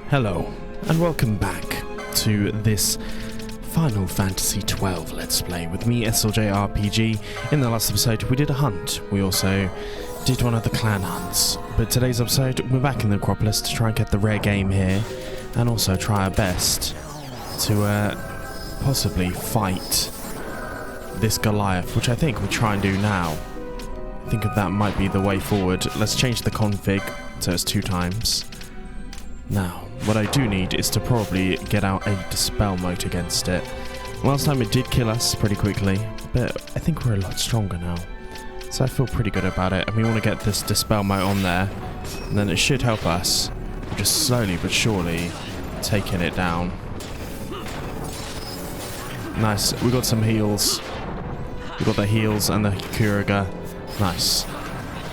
Hello, and welcome back to this Final Fantasy XII Let's Play with me, SLJ RPG. In the last episode, we did a hunt. We also did one of the clan hunts. But today's episode, we're back in the Acropolis to try and get the rare game here, and also try our best to possibly fight this Goliath, which I think we'll try and do now. I think that might be the way forward. Let's change the config so it's 2 times. Now, what I do need is to probably get out a dispel mote against it. Last time it did kill us pretty quickly, but I think we're a lot stronger now. So I feel pretty good about it, and we want to get this dispel mote on there, and then it should help us just slowly but surely taking it down. Nice, we got some heals. We got the heals and the Kuriga. Nice.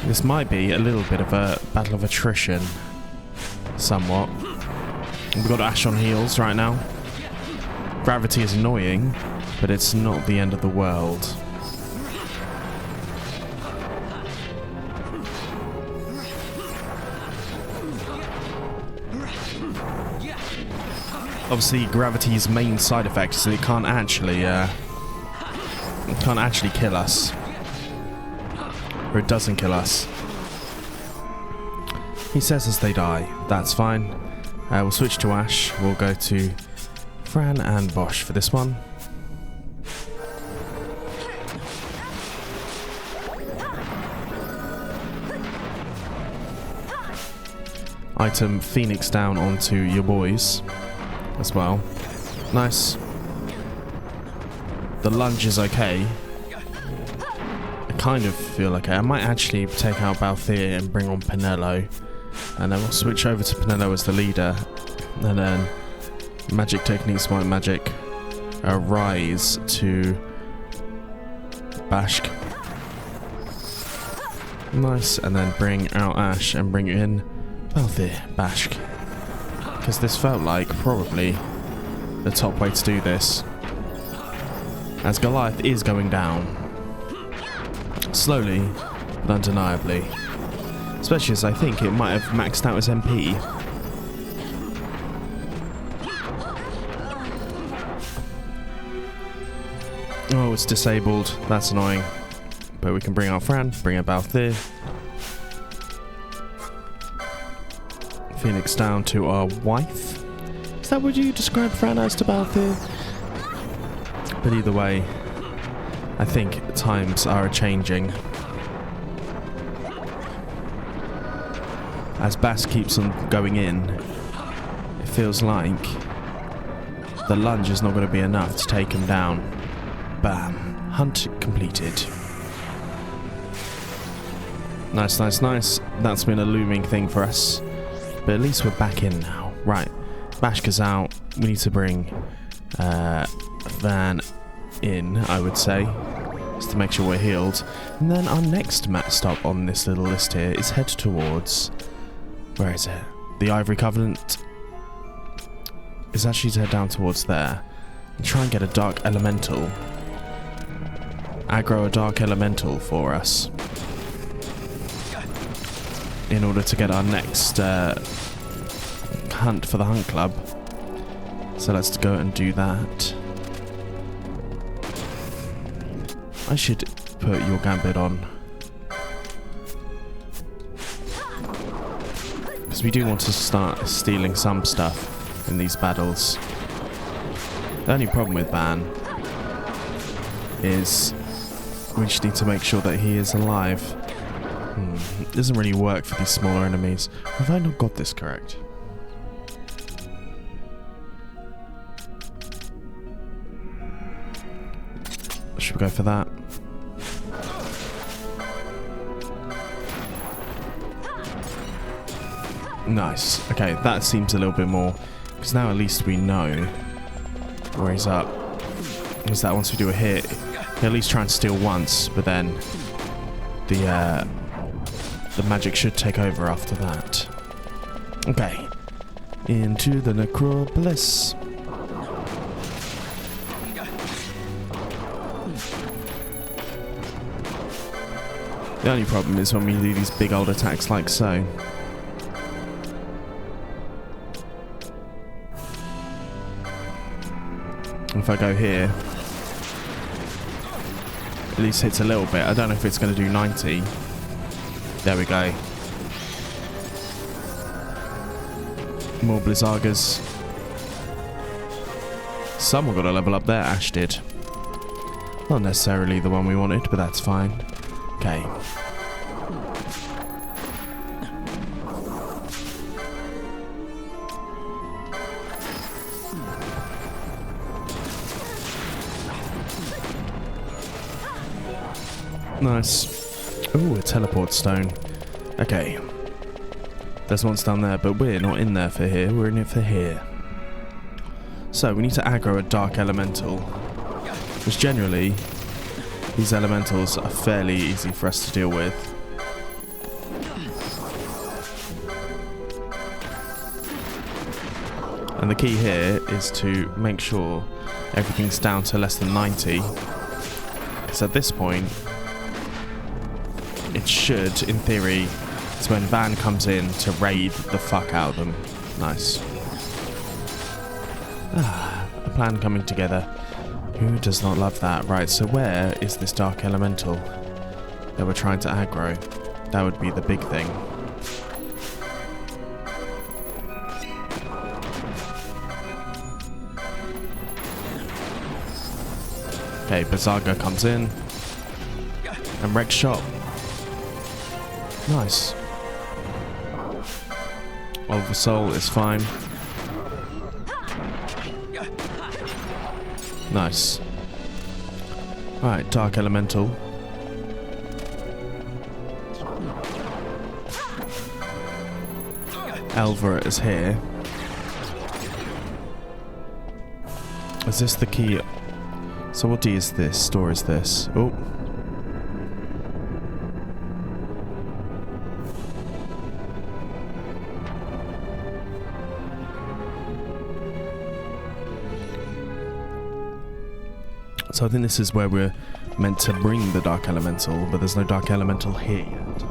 This might be a little bit of a battle of attrition. Somewhat. We've got Ash on heals right now. Gravity is annoying, but it's not the end of the world. Obviously, gravity's main side effect is that it can't actually kill us. Or it doesn't kill us. He says as they die. That's fine. We'll switch to Ash. We'll go to Fran and Bosch for this one. Item Phoenix down onto your boys as well. Nice. The lunge is okay. I kind of feel okay. I might actually take out Balthier and bring on Pinello. And then we'll switch over to Pinello as the leader. And then magic techniques, white magic, rise to Bashk. Nice. And then bring out Ash and bring in Balthier, Bashk. Because this felt like probably the top way to do this. As Goliath is going down. Slowly, but undeniably. Especially as I think it might have maxed out his MP. Oh, it's disabled. That's annoying. But we can bring out Fran, bring out Balthier. Phoenix down to our wife. Is that what you describe Fran as to Balthier? But either way, I think times are changing. As Bass keeps on going in, it feels like the lunge is not going to be enough to take him down. Bam. Hunt completed. Nice, nice, nice. That's been a looming thing for us. But at least we're back in now. Right. Bashka's out. We need to bring Van in, I would say. Just to make sure we're healed. And then our next stop on this little list here is head towards... Where is it? The Ivory Covenant is actually to head down towards there and try and get a dark elemental. Aggro a dark elemental for us. In order to get our next hunt for the Hunt Club. So let's go and do that. I should put your gambit on. Because we do want to start stealing some stuff in these battles. The only problem with Van is we just need to make sure that he is alive. It doesn't really work for these smaller enemies. Have I not got this correct? Should we go for that? Nice. Okay, that seems a little bit more. Because now at least we know where he's up. Is that once we do a hit, he'll at least try and steal once, but then the magic should take over after that. Okay. Into the Necropolis. The only problem is when we do these big old attacks like so. If I go here, at least hits a little bit. I don't know if it's going to do 90. There we go. More Blizzagas. Someone got a level up there. Ash did. Not necessarily the one we wanted, but that's fine. Okay. Nice. Ooh, a teleport stone. Okay. There's ones down there, but we're not in there for here. We're in it for here. So, we need to aggro a dark elemental. Which generally, these elementals are fairly easy for us to deal with. And the key here is to make sure everything's down to less than 90. Because at this point, it should, in theory, it's when Van comes in to raid the fuck out of them. Nice. Ah, the plan coming together. Who does not love that? Right, so where is this dark elemental that we're trying to aggro? That would be the big thing. Okay, Blizzaga comes in. And wrecks shop. Nice. Oliver Soul is fine. Nice. Alright, Dark Elemental. Elvira is here. Is this the key? So what D is this? Store is this? Oh. So I think this is where we're meant to bring the Dark Elemental, but there's no Dark Elemental here yet.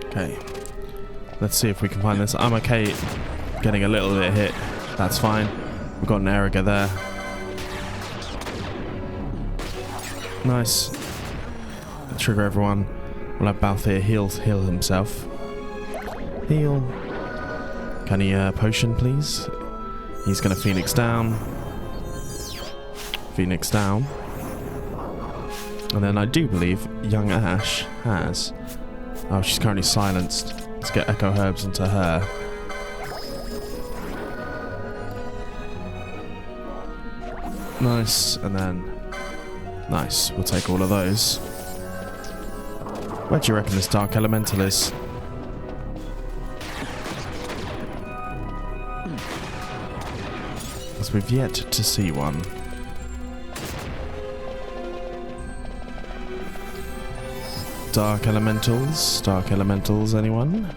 Okay. Let's see if we can find this. I'm okay getting a little bit hit. That's fine. We've got an Eriga there. Nice. Trigger everyone. We'll have Balthier heal himself. Heal. Can he potion, please? He's going to Phoenix down. Phoenix down. And then I do believe young Ash has... Oh, she's currently silenced. Let's get Echo Herbs into her. Nice. And then... Nice, we'll take all of those. Where do you reckon this Dark Elemental is? As we've yet to see one. Dark Elementals, anyone?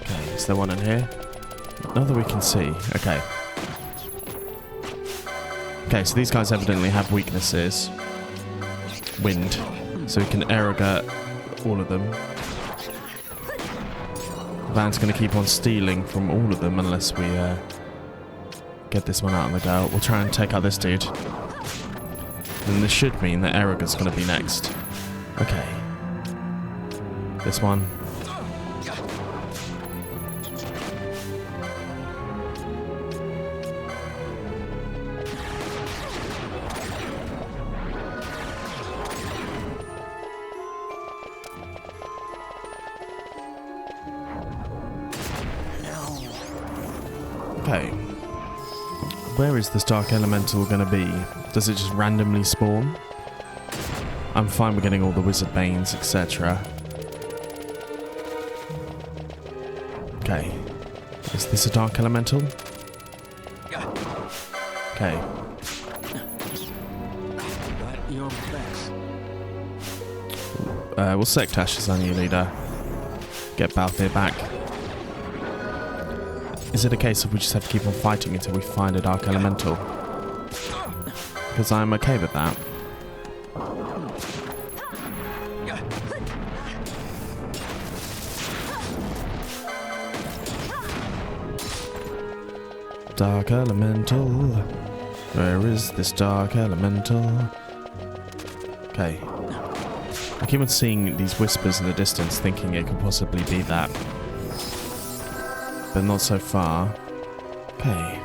Okay, is there one in here? Not that we can see. Okay. Okay, so these guys evidently have weaknesses. Wind. So we can Eriga all of them. Van's going to keep on stealing from all of them unless we get this one out on the go. We'll try and take out this dude. And this should mean that Eriga's going to be next. Okay. This one. Okay. Where is this Dark Elemental going to be? Does it just randomly spawn? I'm fine with getting all the Wizard Banes, etc. Okay. Is this a Dark Elemental? Okay. We'll Sectash as our new leader. Get Balthier back. Is it a case of we just have to keep on fighting until we find a dark elemental? Because I'm okay with that. Dark elemental. Where is this dark elemental? Okay. I keep on seeing these whispers in the distance, thinking it could possibly be that. But not so far. Okay.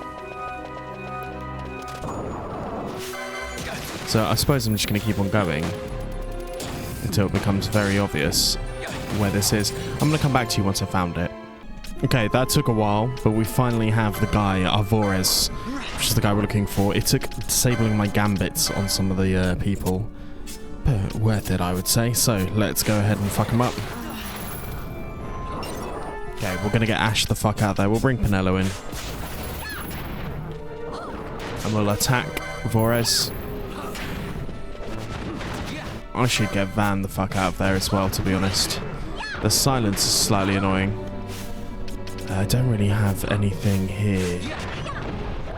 So I suppose I'm just going to keep on going until it becomes very obvious where this is. I'm going to come back to you once I found it. Okay, that took a while, but we finally have the guy, Arvores, which is the guy we're looking for. It took disabling my gambits on some of the people, but worth it, I would say. So let's go ahead and fuck him up. Okay, we're going to get Ash the fuck out there. We'll bring Pinello in. And we'll attack Vores. I should get Van the fuck out of there as well, to be honest. The silence is slightly annoying. I don't really have anything here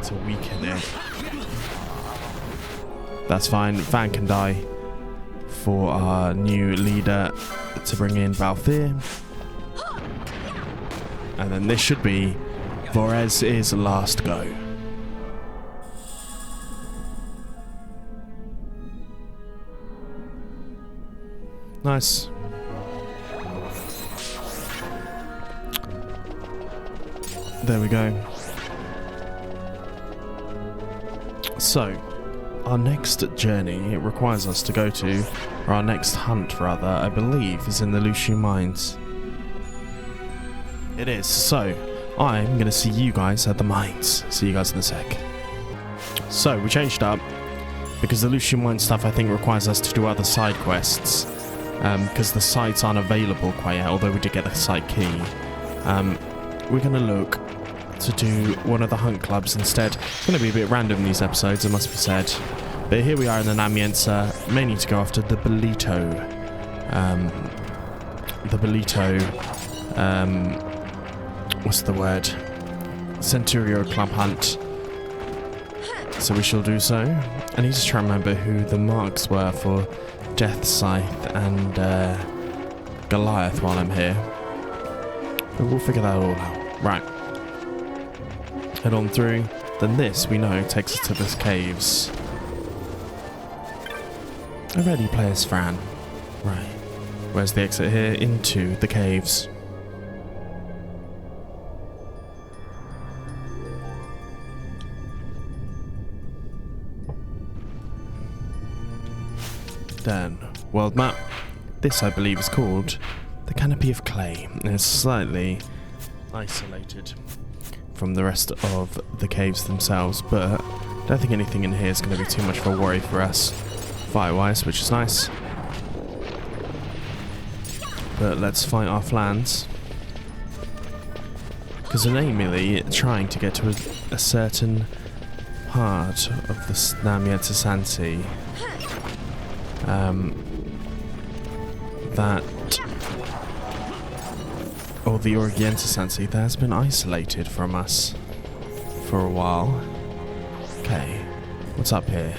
to weaken it. That's fine. Van can die for our new leader to bring in Valthir. And then this should be Vores' last go. Nice. There we go. So, our next journey, it requires us to go to, or our next hunt rather, I believe, is in the Lucian Mines. It is. So, I'm going to see you guys at the mines. See you guys in a sec. So, we changed up, because the Lucian Mines stuff I think requires us to do other side quests, because the sites aren't available quite yet, although we did get the site key. We're going to look to do one of the hunt clubs instead. It's going to be a bit random these episodes, it must be said. But here we are in the Namienza, mainly to go after the Belito. What's the word? Centurio Club Hunt. So we shall do so. I need to try and remember who the marks were for Death Scythe and Goliath while I'm here. But we'll figure that all out. Right. Head on through. Then this, we know, takes us to the caves. Already play as Fran. Right. Where's the exit here? Into the caves. Then, world map. This, I believe, is called the Canopy of Clay. And it's slightly isolated from the rest of the caves themselves, but I don't think anything in here is going to be too much of a worry for us fire-wise, which is nice. But let's fight our flans, because we're namely trying to get to a certain part of the Namienza Santi or the Orienta Santi that has been isolated from us for a while. Okay, what's up here?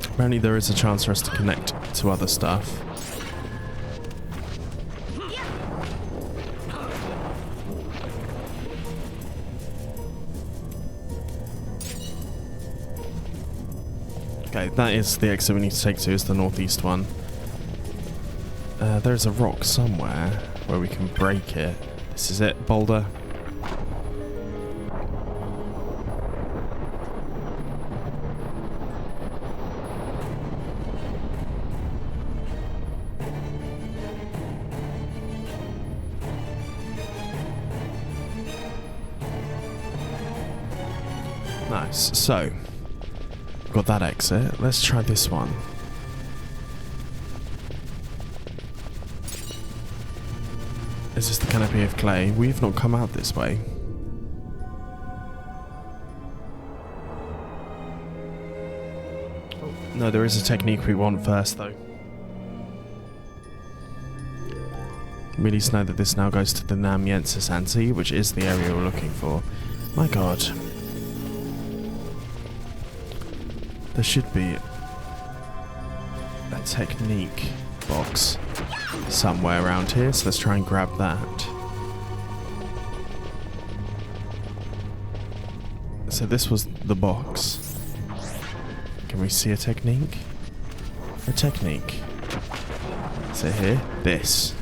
Apparently there is a chance for us to connect to other stuff. Okay, that is the exit we need to take to, is the northeast one. There's a rock somewhere where we can break it. This is it, boulder. Nice, so got that exit. Let's try this one. Is this the Canopy of Clay? We've not come out this way. No, there is a technique we want first, though. We at least know that this now goes to the Namienza Santi, which is the area we're looking for. My god. There should be a technique box somewhere around here, so let's try and grab that. So this was the box. Can we see a technique? A technique. Is it here? This.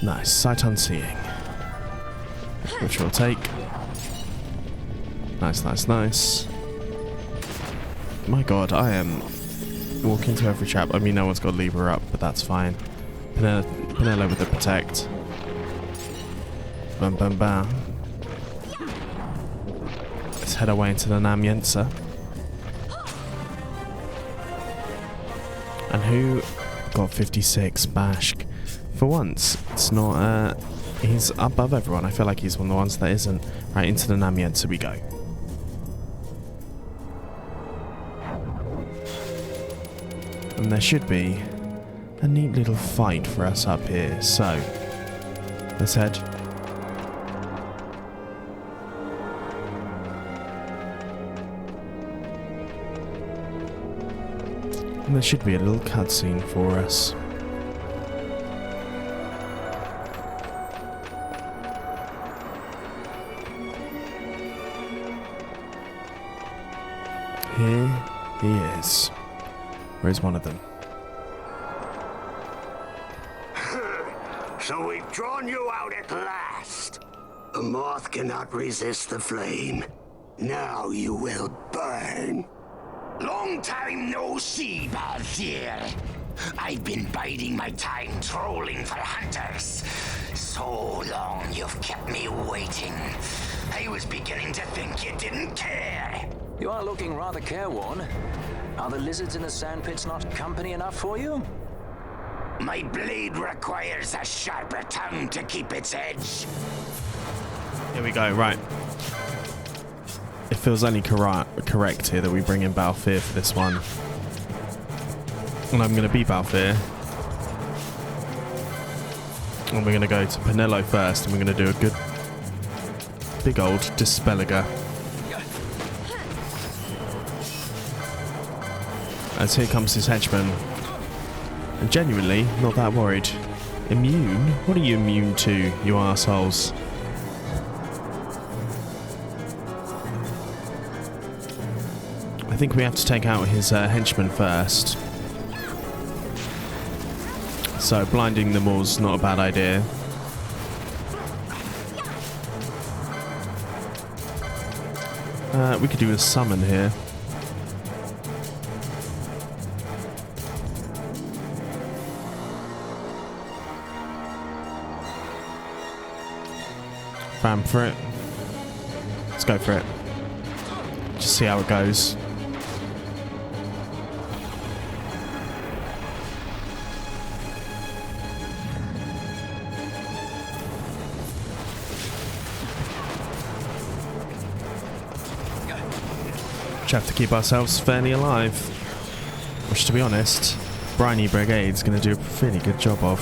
Nice. Sight unseeing. Which we'll take. Nice, nice, nice. My god, I am walking to every trap. I mean, no one's got lever up, but that's fine. Pinello with the protect. Bam, bam, bam. Let's head away into the Namienza. And who got 56? Bashk. For once, it's not, he's above everyone. I feel like he's one of the ones that isn't. Right, into the Namienza we go. And there should be a neat little fight for us up here, so let's head. And there should be a little cutscene for us. Here he is. Where's one of them? So we've drawn you out at last. The moth cannot resist the flame. Now you will burn. Long time no see, Balthier. I've been biding my time trolling for hunters. So long you've kept me waiting. I was beginning to think you didn't care. You are looking rather careworn. Are the lizards in the sandpits not company enough for you? My blade requires a sharper tongue to keep its edge. Here we go, right. It feels only correct here that we bring in Balthier for this one. And I'm going to be Balthier. And we're going to go to Pinello first, and we're going to do a good big old Dispelliger. As here comes his henchman. And genuinely, not that worried. Immune? What are you immune to, you arseholes? I think we have to take out his henchman first. So blinding them all is not a bad idea. We could do a summon here. Bam for it. Let's go for it. Just see how it goes. Just have to keep ourselves fairly alive. Which, to be honest, Briny Brigade's going to do a fairly good job of.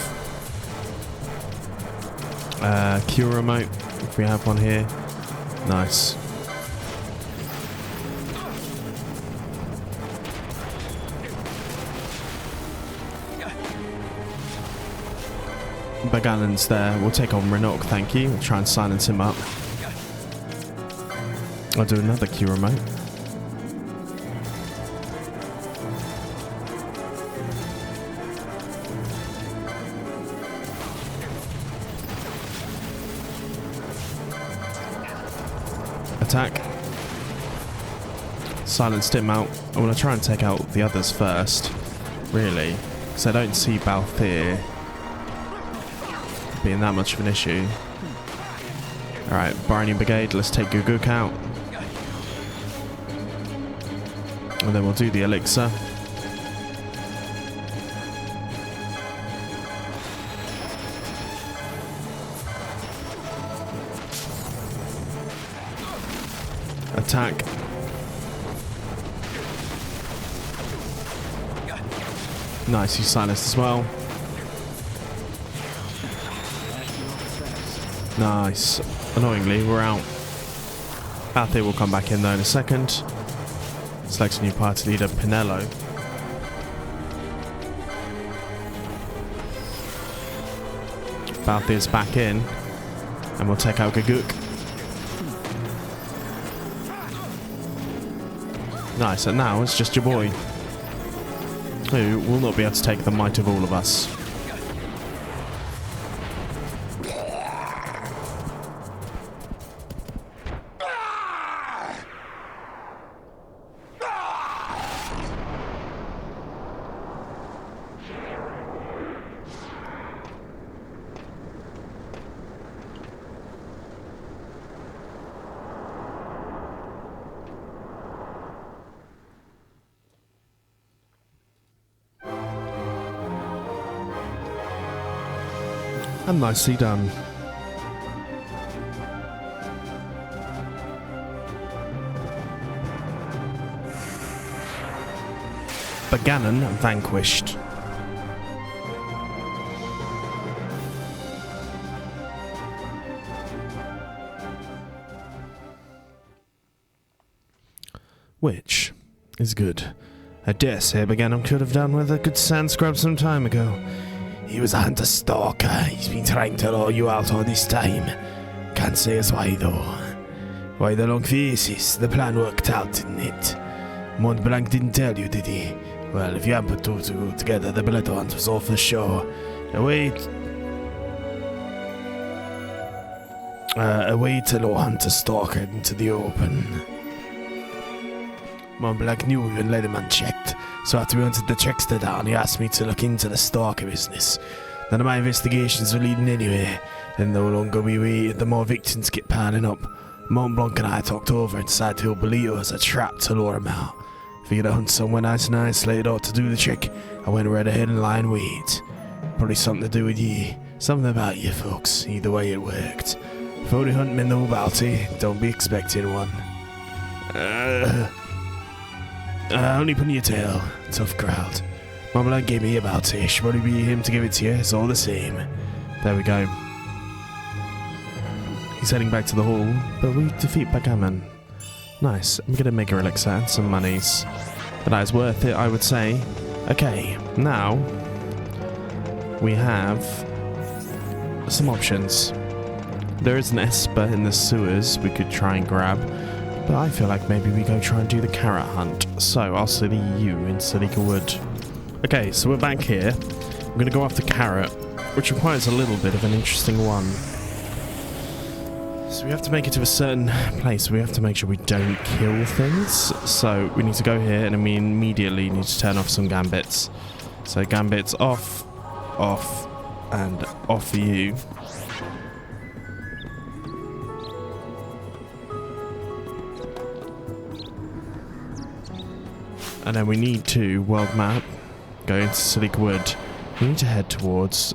Cure remote, if we have one here. Nice. Bagallan's there. We'll take on Renok, thank you. We'll try and silence him up. I'll do another Q remote. Attack. Silenced him out. I want to try and take out the others first, really, because I don't see Balthier being that much of an issue. Alright, Briny Brigade, let's take Guguk out. And then we'll do the elixir. Attack. Nice, he's silenced as well. Nice. Annoyingly, we're out. Althea will come back in though in a second. Select a new party leader, Pinello. Althea's back in. And we'll take out Gaguk. Nice, and now it's just your boy. Who will not be able to take the might of all of us. And nicely done. Beganon vanquished. Which is good. I dare say Beganon could have done with a good sand scrub some time ago. He was a hunter-stalker. He's been trying to lure you out all this time. Can't say as why, though. Why the long faces? The plan worked out, didn't it? Mont Blanc didn't tell you, did he? Well, if you haven't put two to go together, the blood hunt was all for sure. Wait to lure hunter-stalker into the open. Mont Blanc knew we would let him unchecked. So after we wanted the trickster down, he asked me to look into the stalker business. None of my investigations were leading anywhere, and the longer we waited, the more victims kept piling up. Mont Blanc and I talked over and decided he'll believe it was a trap to lure him out. Figured I'd hunt somewhere nice and isolated out to do the trick. I went right ahead and lie in wait. Probably something to do with ye. Something about you folks. Either way it worked. If only hunting no bounty, don't be expecting one. Only put in your tail. Tough crowd. Mont Blanc gave me a bounty. Should probably be him to give it to you. It's all the same. There we go. He's heading back to the hall, but we defeat Backgammon. Nice. I'm gonna make a elixir and some monies. But that is worth it, I would say. Okay, now we have some options. There is an Esper in the sewers we could try and grab. But I feel like maybe we go try and do the carrot hunt. So I'll city you in Silica Wood. Okay, so we're back here. I'm going to go after carrot, which requires a little bit of an interesting one. So we have to make it to a certain place. We have to make sure we don't kill things. So we need to go here and we immediately need to turn off some gambits. So gambits off, off, and off for you. And then we need to, world map, go into Silica Wood. We need to head towards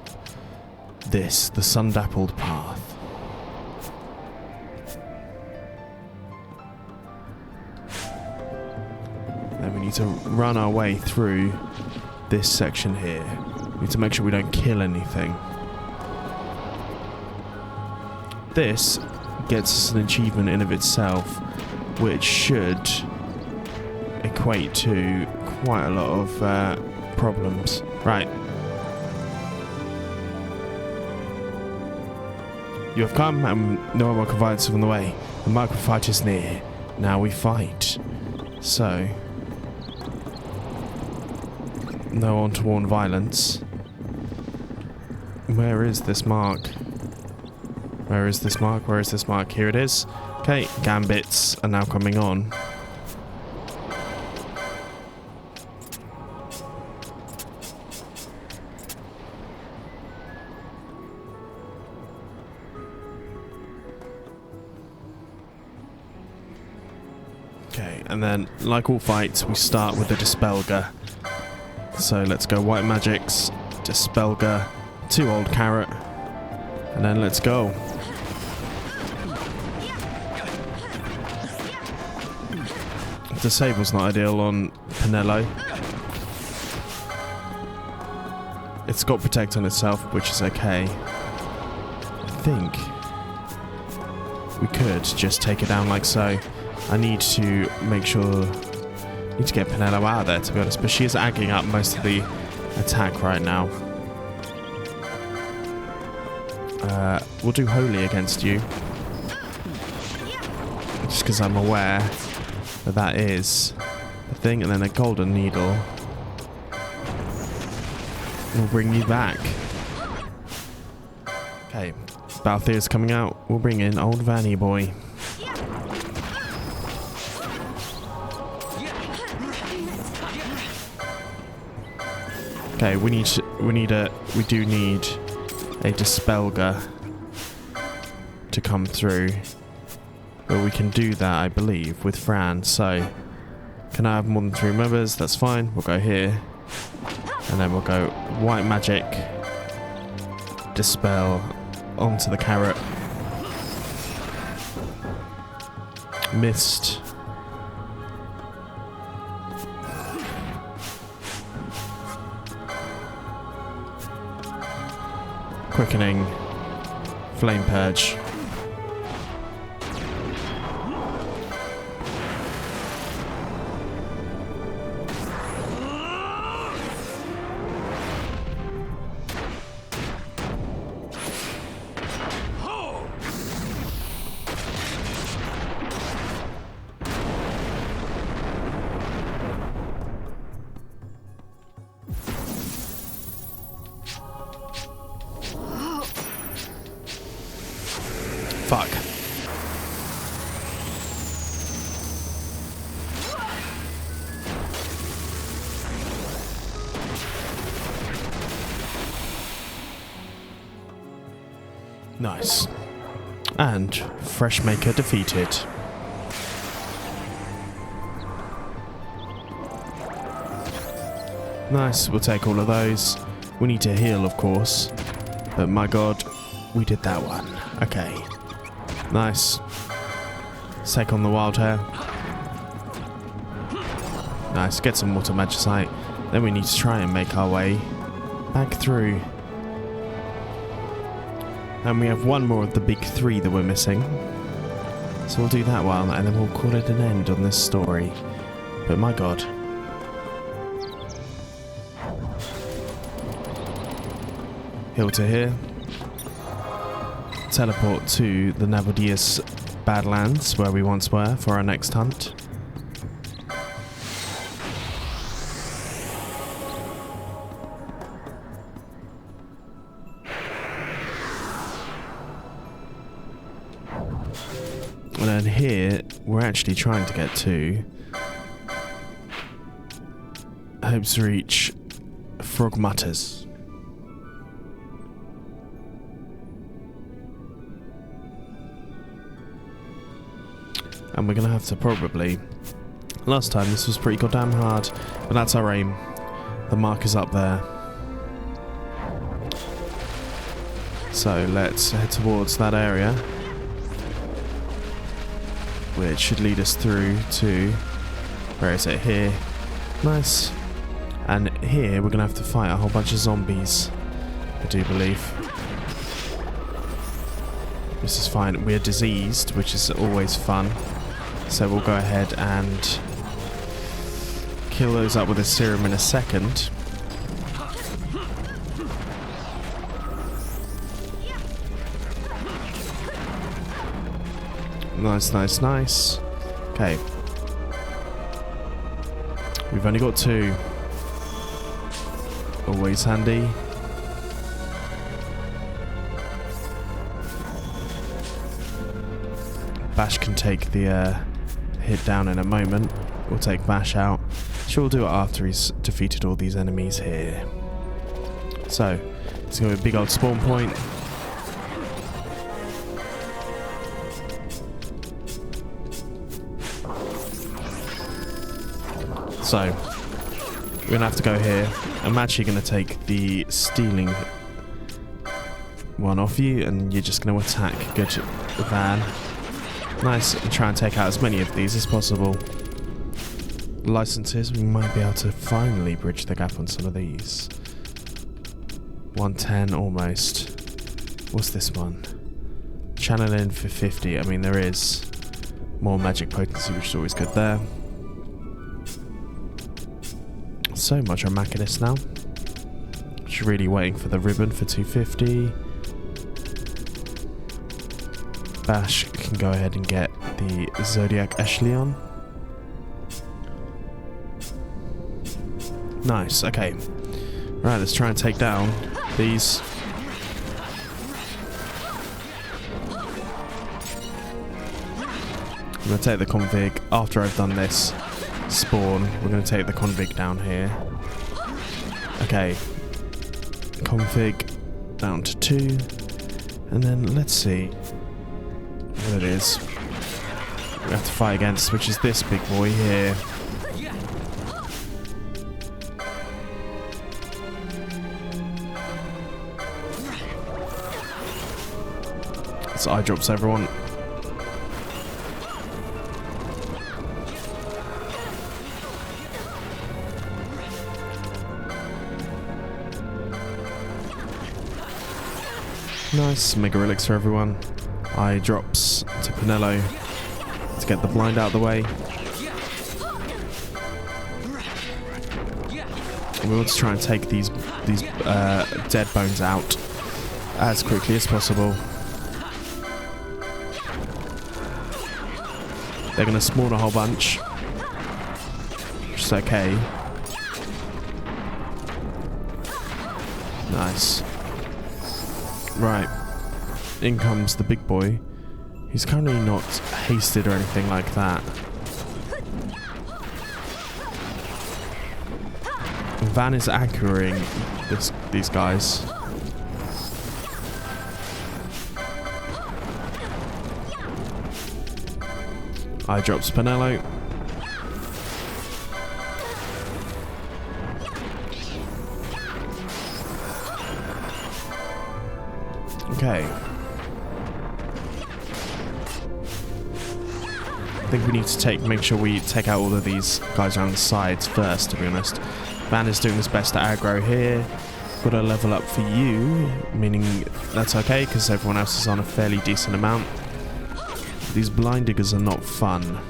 this, the sun-dappled path. Then we need to run our way through this section here. We need to make sure we don't kill anything. This gets us an achievement in of itself, which should equate to quite a lot of problems. Right. You have come and no one can find us on the way. The mark of fight is near. Now we fight. So, no untoward violence. Where is this mark? Where is this mark? Where is this mark? Here it is. Okay, gambits are now coming on. Okay, and then, like all fights, we start with the Dispelger. So let's go White Magics, Dispelger, 2 old carrot, and then let's go. Disable's not ideal on Pinello. It's got Protect on itself, which is okay. I think we could just take it down like so. I need to make sure... I need to get Penelo out of there, to be honest. But she is agging up most of the attack right now. We'll do Holy against you. Just because I'm aware that that is the thing. And then a Golden Needle will bring you back. Okay, Balthier's coming out. We'll bring in old Vanny boy. Okay, we do need a Dispelger to come through. But we can do that, I believe, with Fran. So, can I have more than 3 members? That's fine. We'll go here. And then we'll go White Magic, Dispel, onto the carrot. Mist. Quickening. Flame Purge. Fuck. Nice. And Freshmaker defeated. Nice, we'll take all of those. We need to heal, of course. But my god, we did that one. Okay. Nice. Let's take on the Wild Hair. Nice, get some Water Magicite. Then we need to try and make our way back through. And we have one more of the big 3 that we're missing. So we'll do that one, and then we'll call it an end on this story. But my god. Heal to here. Teleport to the Nabradia's Badlands, where we once were, for our next hunt. And then here, we're actually trying to get to Hope's Reach Frog Mutters. And we're going to have to probably... Last time this was pretty goddamn hard, but that's our aim. The marker's up there. So let's head towards that area, which should lead us through to... Where is it? Here. Nice. And here we're going to have to fight a whole bunch of zombies, I do believe. This is fine. We're diseased, which is always fun. So we'll go ahead and kill those up with a serum in a second. Nice, nice, nice. Okay. We've only got 2. Always handy. Bash can take the hit down in a moment. We'll take Bash out. Sure, we'll do it after he's defeated all these enemies here. So, it's going to be a big old spawn point. So, we're going to have to go here. I'm actually going to take the stealing one off you, and you're just going to attack good Van. Nice, and try and take out as many of these as possible. Licenses, we might be able to finally bridge the gap on some of these. 110 almost. What's this one? channel in for 50. I mean, there is more magic potency, which is always good there. So much on Machinist now. Just really waiting for the ribbon for 250. Bash can go ahead and get the Zodiac Echelon. Nice, okay. Right, let's try and take down these. I'm going to take the convig after I've done this spawn. We're going to take the convig down here. Okay. Config down to 2. And then let's see what it is we have to fight against, which is this big boy here. So eye drops everyone. Nice, Mega Relics for everyone. Eye drops to Pinello to get the blind out of the way. We want to try and take these dead bones out as quickly as possible. They're going to spawn a whole bunch, which is okay. Nice. Right. In comes the big boy. He's currently not hasted or anything like that. Van is anchoring these guys. Eye drops Pinello. Okay. I think we need to make sure we take out all of these guys around the sides first, to be honest. Van is doing his best to aggro here. Got a level up for you, meaning that's okay because everyone else is on a fairly decent amount. These blind diggers are not fun.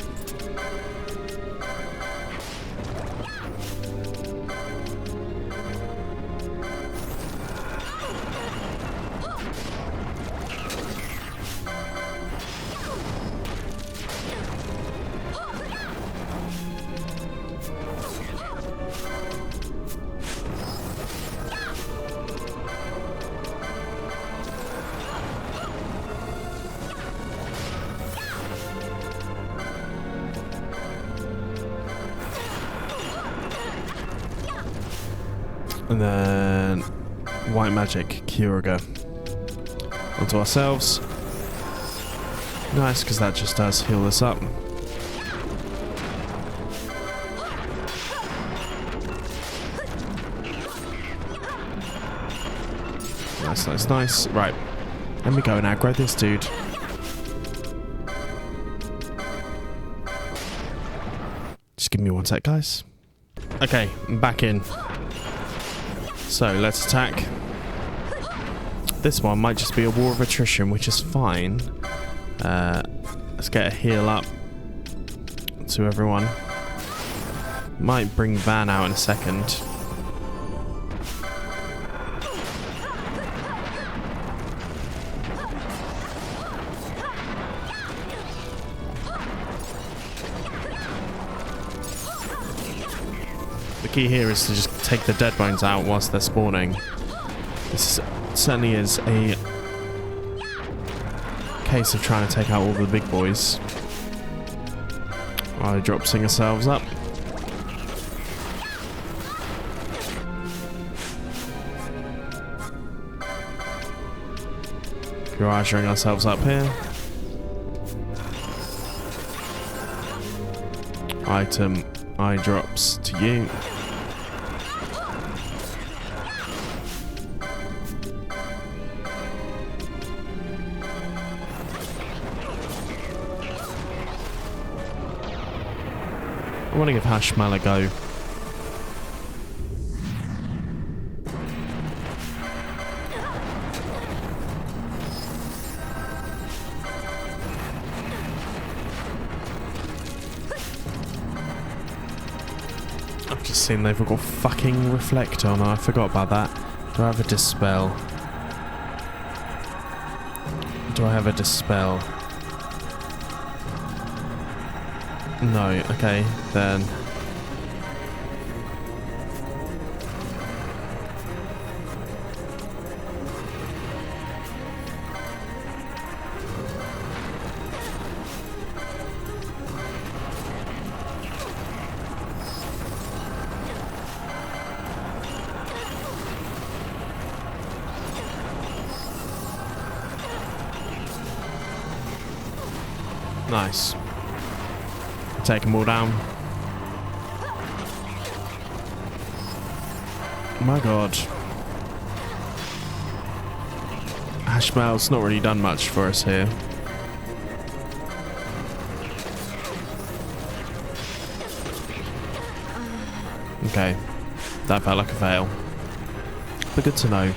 And then white magic Kyurga onto ourselves. Nice, because that just does heal us up. Nice, nice, nice. Right, let me go and aggro this dude. Just give me one sec, guys. Okay, I'm back in. So let's attack. This one might just be a war of attrition, which is fine. Let's get a heal up to everyone. Might bring Van out in a second. The key here is to just take the dead bones out whilst they're spawning. This certainly is a case of trying to take out all the big boys. Eye dropsing ourselves up. Garaging ourselves up here. Item, eye drops to you. I want to give Hashmal a go. seeing they've got fucking reflect on. I forgot about that. Do I have a dispel? Do I have a dispel? No. Okay, then. Nice. Take them all down. Oh my god. Ashmal's not really done much for us here. Okay. That felt like a fail. But good to know.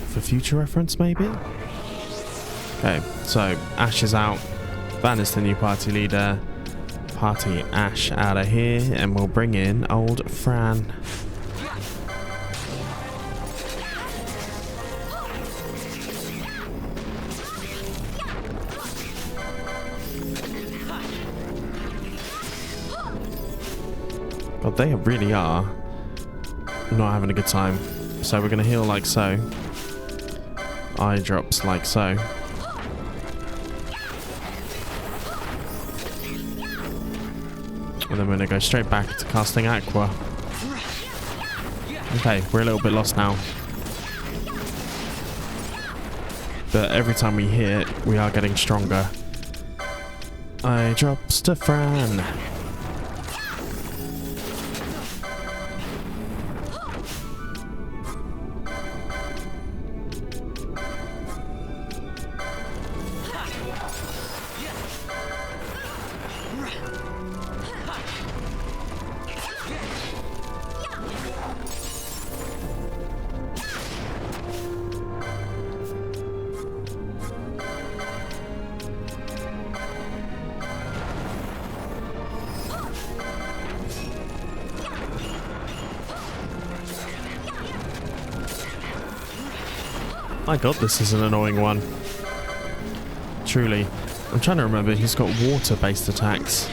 For future reference, maybe? Okay, so Ash is out. Van is the new party leader. Party Ash out of here, and we'll bring in old Fran. God, they really are not having a good time. So we're going to heal like so. Eye drops like so. And then we're going to go straight back to casting Aqua. Okay, we're a little bit lost now. But every time we hit, we are getting stronger. Eye drops to Fran. My god, this is an annoying one. Truly. I'm trying to remember, he's got water-based attacks.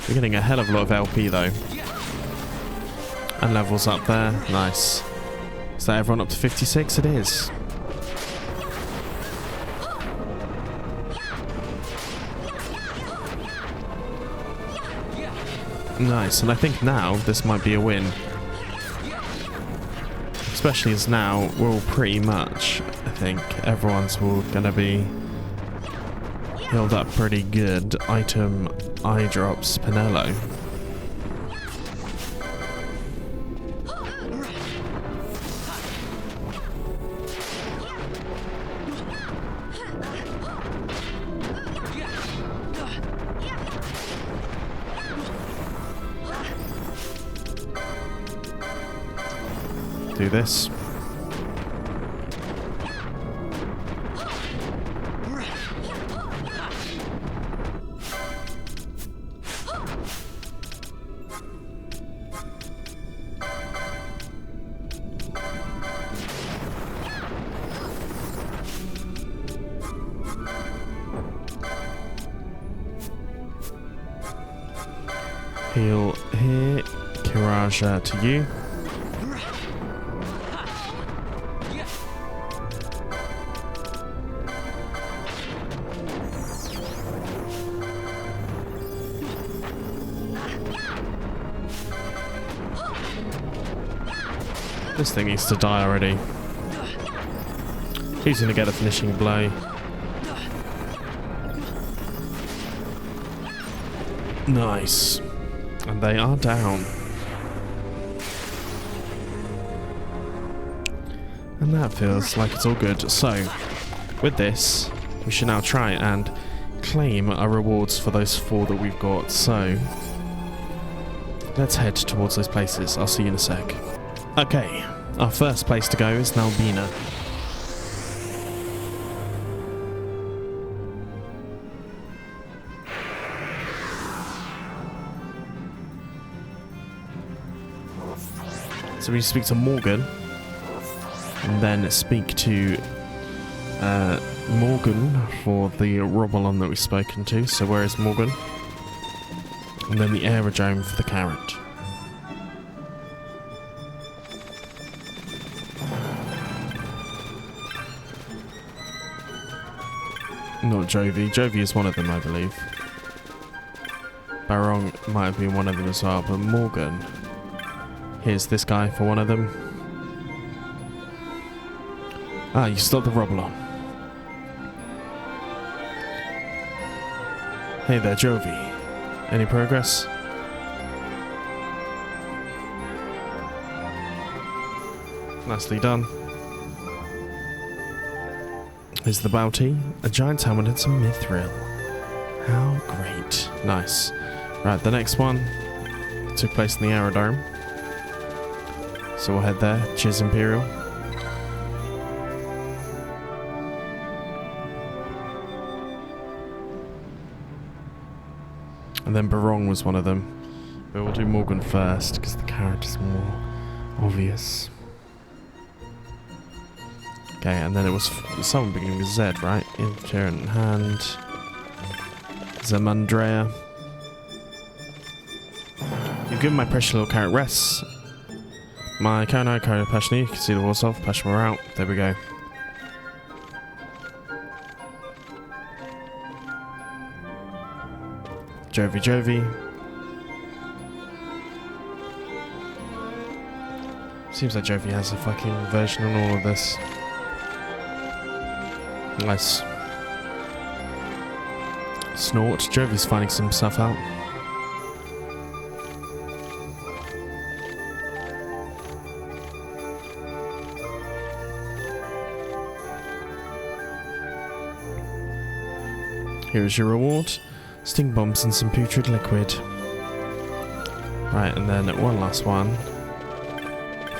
We're getting a hell of a lot of LP though. And levels up there. Nice. Is that everyone up to 56? It is. Nice, and I think now this might be a win. Especially as now we're all pretty much, I think, everyone's all gonna be healed up pretty good. Item eye drops Pinello. Do this. Heal here. Kiraja to you. This thing needs to die already. He's going to get a finishing blow. Nice. And they are down. And that feels like it's all good. So, with this, we should now try and claim our rewards for those 4 that we've got. So, let's head towards those places. I'll see you in a sec. Okay, our first place to go is Nalbina. So we speak to Morgan, and then speak to Morgan for the Robolon that we've spoken to. So where is Morgan? And then the aerodrome for the carrot. Not Jovi. Jovi is one of them, I believe. Barong might have been one of them as well, but Morgan. Here's this guy for one of them. Ah, you stopped the Robolon. Hey there, Jovi. Any progress? Nicely done. Here's the bounty. A giant helmet and some mithril. How great. Nice. Right, the next one took place in the aerodrome. So we'll head there. Cheers, Imperial. And then Barong was one of them. But we'll do Morgan first, because the carrot is more obvious. Okay, and then it was someone beginning with Z, right? Inherent hand. Zemandrea. You've given my precious little carrot rests. My carrot passion, you can see the walls off. Passion we're out. There we go. Jovi. Seems like Jovi has a fucking version on all of this. Nice. Snort. Jovi's finding some stuff out. Here is your reward. Sting bombs and some putrid liquid. Right, and then one last one.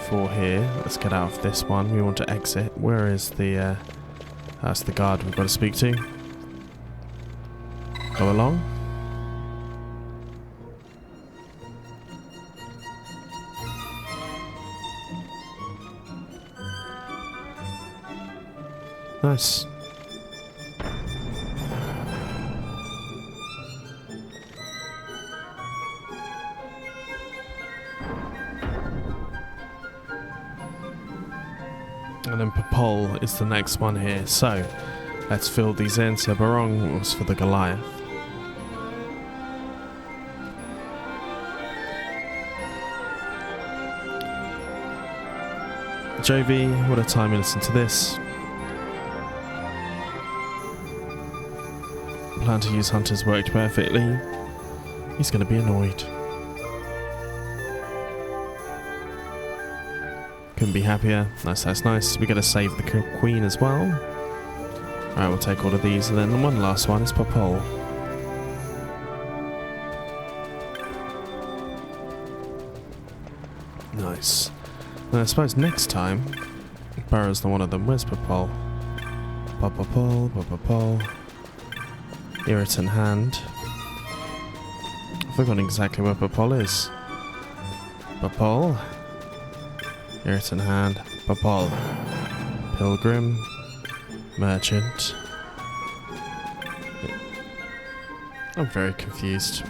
For here. Let's get out of this one. We want to exit. Where is the... that's the guard we've got to speak to. Go along. Nice. And then Popol is the next one here. So, let's fill these in. So Barong was for the Goliath. Jovi, what a time you listen to this. Plan to use Hunters worked perfectly. He's going to be annoyed. Couldn't be happier. Nice. We got to save the Queen as well. Alright, we'll take all of these, and then one last one is Popol. Nice. And I suppose next time, Burrow's the one of them. Where's Popol? Popol. Irritant hand. I've forgotten exactly where Popol is. Popol. Irritant hand. Popol. Pilgrim. Merchant. I'm very confused.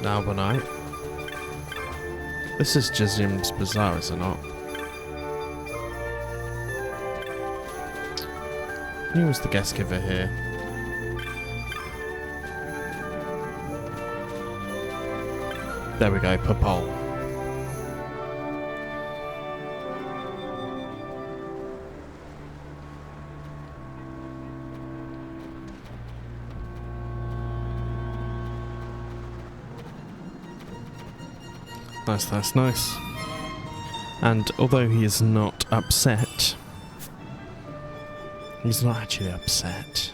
Albonite. This is Jizim's Bazaar, is it not? Who was the guest giver here? There we go, Popol. Nice. And although he is not upset, he's not actually upset.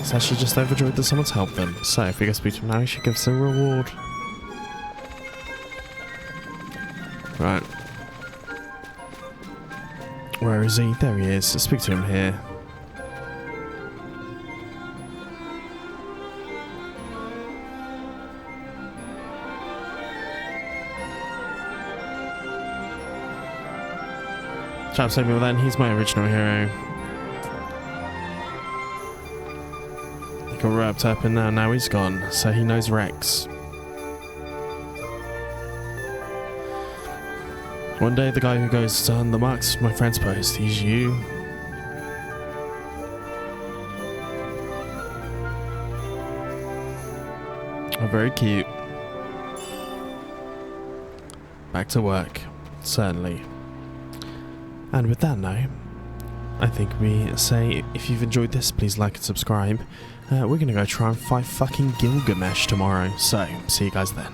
He's actually just overjoyed that someone's helped them. So if we go speak to him now, he should give us a reward. Right. Where is he? There he is. Let's speak to him here. Chap saved me with that, and he's my original hero. He got wrapped up and now he's gone, so he knows Rex. One day the guy who goes on the marks my friend's post, he's you. Oh, very cute. Back to work, certainly. And with that note, I think we say if you've enjoyed this, please like and subscribe. We're gonna go try and fight fucking Gilgamesh tomorrow, so see you guys then.